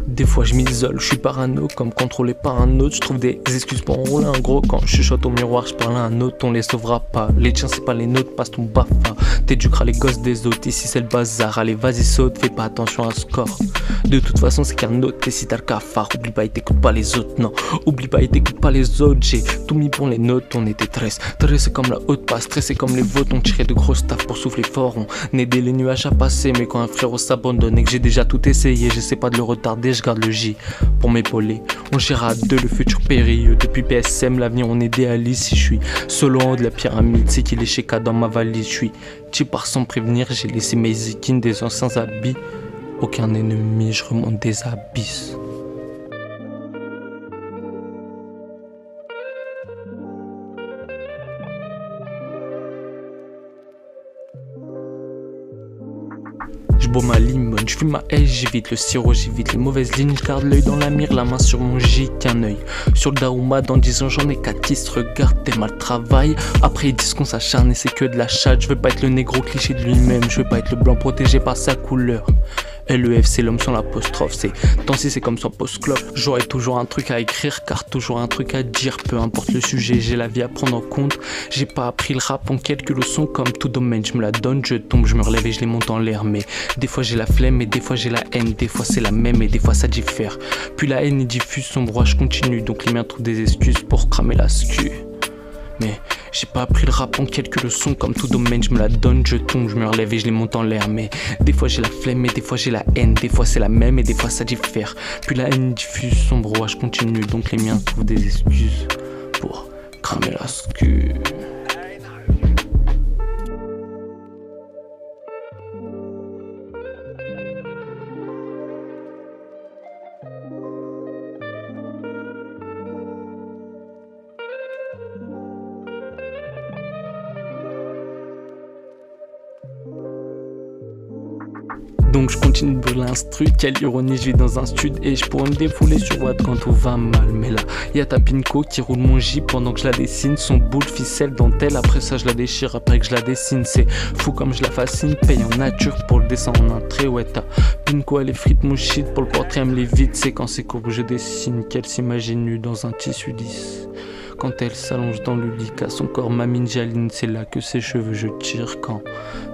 Des fois je m'isole, je suis parano, comme contrôlé par un autre. Je trouve des excuses pour enrouler un gros. Quand je chuchote au miroir, je parle à un autre. On les sauvera pas, les tiens c'est pas les nôtres. Passe ton bafa, t'éduqueras les gosses des autres. Ici c'est le bazar, allez vas-y saute, fais pas attention à ce score. De toute façon c'est qu'un autre, et si t'as le cafard, oublie pas, il t'écoute pas les autres. Non, oublie pas, il t'écoute pas les autres. J'ai tout mis pour les notes, on était stressé comme la haute passe, stressé comme les vôtres. On tirait de gros staff pour souffler fort. On aidait les nuages à passer, mais quand un frérot s'abandonne et que j'ai déjà tout essayé, j'essaie pas de le retarder, je garde le J pour m'épauler. On gère à deux le futur périlleux. Depuis PSM, l'avenir on idéalise. Si je suis solo en haut de la pyramide, c'est qu'il est chez K dans ma valise. Je suis cheap par sans prévenir, j'ai laissé mes zikines des anciens habits. Aucun ennemi, je remonte des abysses. Je bois ma limone, je fume ma hache, j'évite le sirop, j'évite les mauvaises lignes. Je garde l'œil dans la mire, la main sur mon J, qu'un œil sur le Daouma. Dans 10 ans j'en ai 4, regarde tes mal travail. Après ils disent qu'on s'acharne et c'est que de la chatte. Je veux pas être le négro cliché de lui-même, je veux pas être le blanc protégé par sa couleur. LEF c'est l'homme sans l'apostrophe, c'est tant si c'est comme son post-clope. J'aurai toujours un truc à écrire car toujours un truc à dire. Peu importe le sujet, j'ai la vie à prendre en compte. J'ai pas appris le rap en quelques leçons. Comme tout domaine, je me la donne, je tombe, je me relève et je les monte en l'air. Mais des fois j'ai la flemme et des fois j'ai la haine. Des fois c'est la même et des fois ça diffère. Puis la haine y diffuse, son droit je continue. Donc les miens trouvent des excuses pour cramer la scu. Mais j'ai pas appris le rap en quelques leçons. Comme tout domaine, je me la donne, je tombe, je me relève et je les monte en l'air. Mais des fois j'ai la flemme et des fois j'ai la haine. Des fois c'est la même et des fois ça diffère. Puis la haine diffuse, son brouillage continue. Donc les miens trouvent des excuses pour cramer la scu. Donc je continue de l'instru, quelle ironie, je vis dans un stud et je pourrais me défouler sur Watt quand tout va mal. Mais là, y'a ta Pinko qui roule mon J pendant que je la dessine. Son boule, ficelle, dentelle, après ça je la déchire, après que je la dessine. C'est fou comme je la fascine, paye en nature pour le dessin en entrée. Ouais, ta Pinko elle est frite mon shit, pour le portrait elle me les vide. C'est quand c'est court que je dessine, qu'elle s'imagine nue dans un tissu lisse. Quand elle s'allonge dans le lit, qu'à son corps ma mine j'aligne, c'est là que ses cheveux je tire. Quand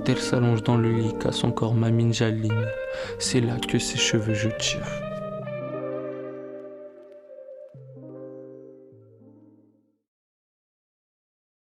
elle s'allonge dans le lit, qu'à son corps ma mine j'aligne, c'est là que ses cheveux je tire.